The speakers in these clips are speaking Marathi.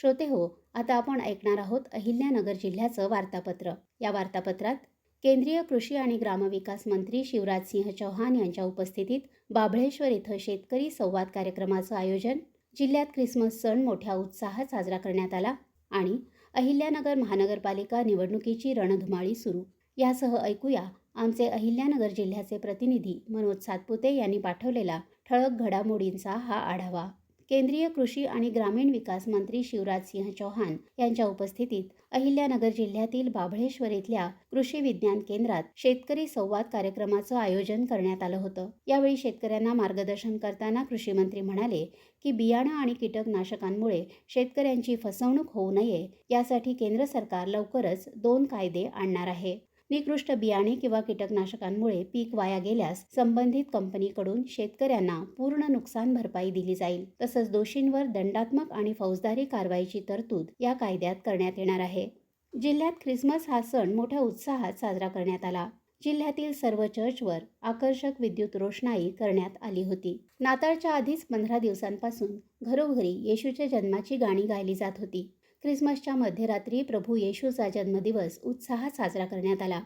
श्रोते हो, आता आपण ऐकणार आहोत अहिल्यानगर जिल्ह्याचं वार्तापत्र. या वार्तापत्रात केंद्रीय कृषी आणि ग्रामविकास मंत्री शिवराजसिंह चौहान यांच्या उपस्थितीत बाभळेश्वर इथं शेतकरी संवाद कार्यक्रमाचं आयोजन, जिल्ह्यात ख्रिसमस सण मोठ्या उत्साहात साजरा करण्यात आला आणि अहिल्यानगर महानगरपालिका निवडणुकीची रणधुमाळी सुरू. यासह ऐकूया आमचे अहिल्यानगर जिल्ह्याचे प्रतिनिधी मनोज सातपुते यांनी पाठवलेला ठळक घडामोडींचा हा आढावा. केंद्रीय कृषी आणि ग्रामीण विकास मंत्री शिवराजसिंह चौहान यांच्या उपस्थितीत अहिल्यानगर जिल्ह्यातील बाभळेश्वर इथल्या कृषी विज्ञान केंद्रात शेतकरी संवाद कार्यक्रमाचं आयोजन करण्यात आलं होतं. यावेळी शेतकऱ्यांना मार्गदर्शन करताना कृषी मंत्री म्हणाले की बियाणं आणि कीटकनाशकांमुळे शेतकऱ्यांची फसवणूक होऊ नये यासाठी केंद्र सरकार लवकरच 2 कायदे आणणार आहे. निकृष्ट बियाणे किंवा कीटकनाशकांमुळे पीक वाया गेल्यास संबंधित कंपनीकडून शेतकऱ्यांना पूर्ण नुकसान भरपाई दिली जाईल. तसंच दोषींवर दंडात्मक आणि फौजदारी कारवाईची तरतूद या कायद्यात करण्यात येणार आहे. जिल्ह्यात ख्रिसमस हा सण मोठ्या उत्साहात साजरा करण्यात आला. जिल्ह्यातील सर्व चर्चवर आकर्षक विद्युत रोषणाई करण्यात आली होती. नाताळच्या आधीच 15 दिवसांपासून घरोघरी येशूच्या जन्माची गाणी गायली जात होती. ख्रिसमसच्या मध्यरात्री प्रभू येशूचा जन्मदिवस उत्साहात साजरा करण्यात आला.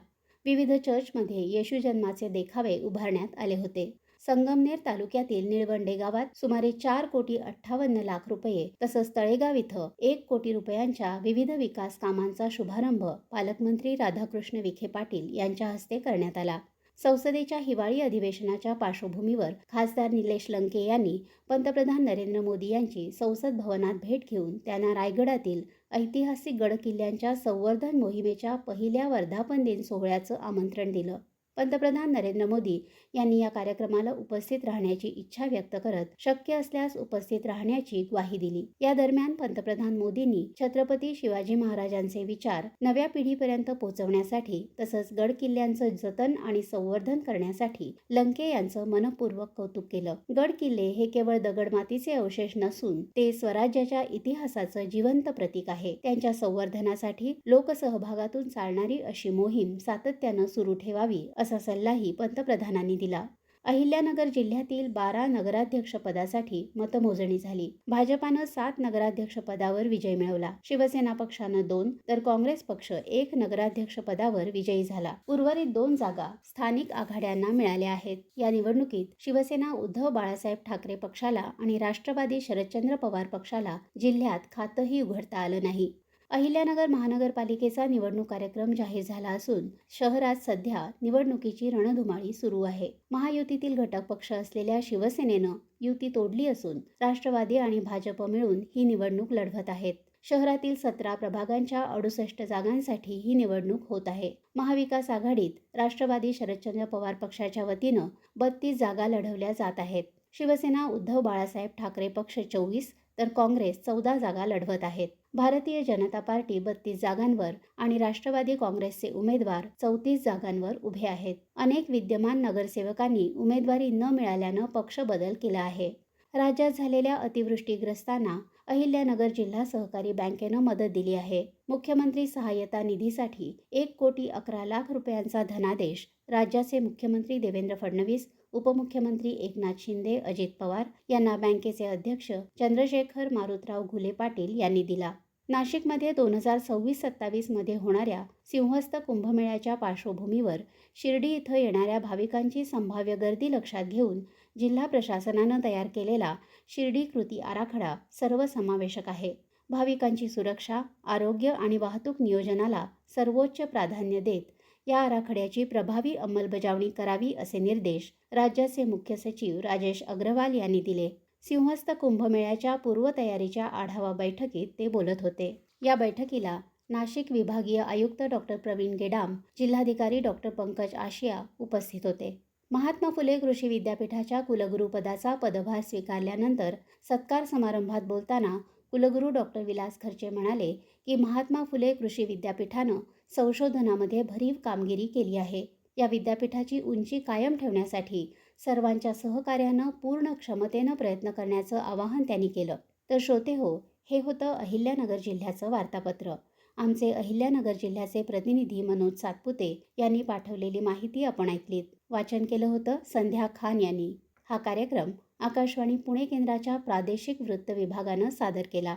विविध चर्चमध्ये येशू जन्माचे देखावे उभारण्यात आले होते. संगमनेर तालुक्यातील निळवंडे गावात सुमारे 4,58,00,000 रुपये तसंच तळेगाव इथं 1 कोटी रुपयांच्या विविध विकास कामांचा शुभारंभ पालकमंत्री राधाकृष्ण विखे पाटील यांच्या हस्ते करण्यात आला. संसदेच्या हिवाळी अधिवेशनाच्या पार्श्वभूमीवर खासदार निलेश लंके यांनी पंतप्रधान नरेंद्र मोदी यांची संसद भवनात भेट घेऊन त्यांना रायगडातील ऐतिहासिक गडकिल्ल्यांच्या संवर्धन मोहिमेच्या पहिल्या वर्धापन दिन सोहळ्याचं आमंत्रण दिलं. पंतप्रधान नरेंद्र मोदी यांनी या कार्यक्रमाला उपस्थित राहण्याची इच्छा व्यक्त करत शक्य असल्यास उपस्थित राहण्याची ग्वाही दिली. या दरम्यान पंतप्रधान मोदींनी छत्रपती शिवाजी महाराजांचे विचार नव्या पिढीपर्यंत पोहोचवण्यासाठी तसंच गड किल्ल्यांचं जतन आणि संवर्धन करण्यासाठी लंके यांचं मनपूर्वक कौतुक केलं. गड किल्ले हे केवळ दगडमातीचे अवशेष नसून ते स्वराज्याच्या इतिहासाचं जिवंत प्रतीक आहे. त्यांच्या संवर्धनासाठी लोकसहभागातून चालणारी अशी मोहीम सातत्यानं सुरू ठेवावी असा सल्लाही पंतप्रधानांनी दिला. अहिल्यानगर जिल्ह्यातील 12 नगराध्यक्ष पदासाठी मतमोजणी झाली. भाजपानं 7 नगराध्यक्ष पदावर विजय मिळवला. शिवसेना पक्षानं 2 तर काँग्रेस पक्ष 1 नगराध्यक्ष पदावर विजयी झाला. उर्वरित 2 जागा स्थानिक आघाड्यांना मिळाल्या आहेत. या निवडणुकीत शिवसेना उद्धव बाळासाहेब ठाकरे पक्षाला आणि राष्ट्रवादी शरदचंद्र पवार पक्षाला जिल्ह्यात खातंही उघडता आलं नाही. अहिल्यानगर महानगरपालिकेचा निवडणूक कार्यक्रम जाहीर झाला असून शहरात सध्या निवडणुकीची रणधुमाळी सुरू आहे. महायुतीतील घटक पक्ष असलेल्या शिवसेनेनं युती तोडली असून राष्ट्रवादी आणि भाजप मिळून ही निवडणूक लढवत आहेत. शहरातील 17 प्रभागांच्या 68 जागांसाठी ही निवडणूक होत आहे. महाविकास आघाडीत राष्ट्रवादी शरदचंद्र पवार पक्षाच्या वतीनं 32 जागा लढवल्या जात आहेत. शिवसेना उद्धव बाळासाहेब ठाकरे पक्ष 24 तर काँग्रेस 14 जागा लढवत आहेत. भारतीय जनता पार्टी 32 जागांवर आणि राष्ट्रवादी काँग्रेसचे उमेदवार 34 जागांवर उभे आहेत. अनेक विद्यमान नगरसेवकांनी उमेदवारी न मिळाल्यानं पक्ष बदल केला आहे. राज्यात झालेल्या अतिवृष्टीग्रस्तांना अहिल्यानगर जिल्हा सहकारी बँकेनं मदत दिली आहे. मुख्यमंत्री सहाय्यता निधीसाठी 1,11,00,000 रुपयांचा धनादेश राज्याचे मुख्यमंत्री देवेंद्र फडणवीस, उपमुख्यमंत्री एकनाथ शिंदे, अजित पवार यांना बँकेचे अध्यक्ष चंद्रशेखर मारुतराव घुले पाटील यांनी दिला. नाशिकमध्ये 2026-27 मध्ये होणाऱ्या सिंहस्थ कुंभमेळ्याच्या पार्श्वभूमीवर शिर्डी इथं येणाऱ्या भाविकांची संभाव्य गर्दी लक्षात घेऊन जिल्हा प्रशासनानं तयार केलेला शिर्डी कृती आराखडा सर्वसमावेशक आहे. भाविकांची सुरक्षा, आरोग्य आणि वाहतूक नियोजनाला सर्वोच्च प्राधान्य देत या आराखड्याची प्रभावी अंमलबजावणी करावी असे निर्देश राज्याचे मुख्य सचिव राजेश अग्रवाल यांनी दिले. सिंहस्थ कुंभमेळ्याच्या पूर्वतयारीच्या आढावा बैठकीत ते बोलत होते. या बैठकीला नाशिक विभागीय आयुक्त डॉक्टर प्रवीण गेडाम, जिल्हाधिकारी डॉक्टर पंकज आशिया उपस्थित होते. महात्मा फुले कृषी विद्यापीठाच्या कुलगुरुपदाचा पदभार स्वीकारल्यानंतर सत्कार समारंभात बोलताना कुलगुरू डॉक्टर विलास खर्चे म्हणाले की महात्मा फुले कृषी विद्यापीठानं संशोधनामध्ये भरीव कामगिरी केली आहे. या विद्यापीठाची उंची कायम ठेवण्यासाठी सर्वांच्या सहकार्यानं पूर्ण क्षमतेनं प्रयत्न करण्याचं आवाहन त्यांनी केलं. तर श्रोते हो, हे होतं अहिल्यानगर जिल्ह्याचं वार्तापत्र. आमचे अहिल्यानगर जिल्ह्याचे प्रतिनिधी मनोज सातपुते यांनी पाठवलेली माहिती आपण ऐकलीत. वाचन केलं होतं संध्या खान यांनी. हा कार्यक्रम आकाशवाणी पुणे केंद्राच्या प्रादेशिक वृत्त विभागानं सादर केला.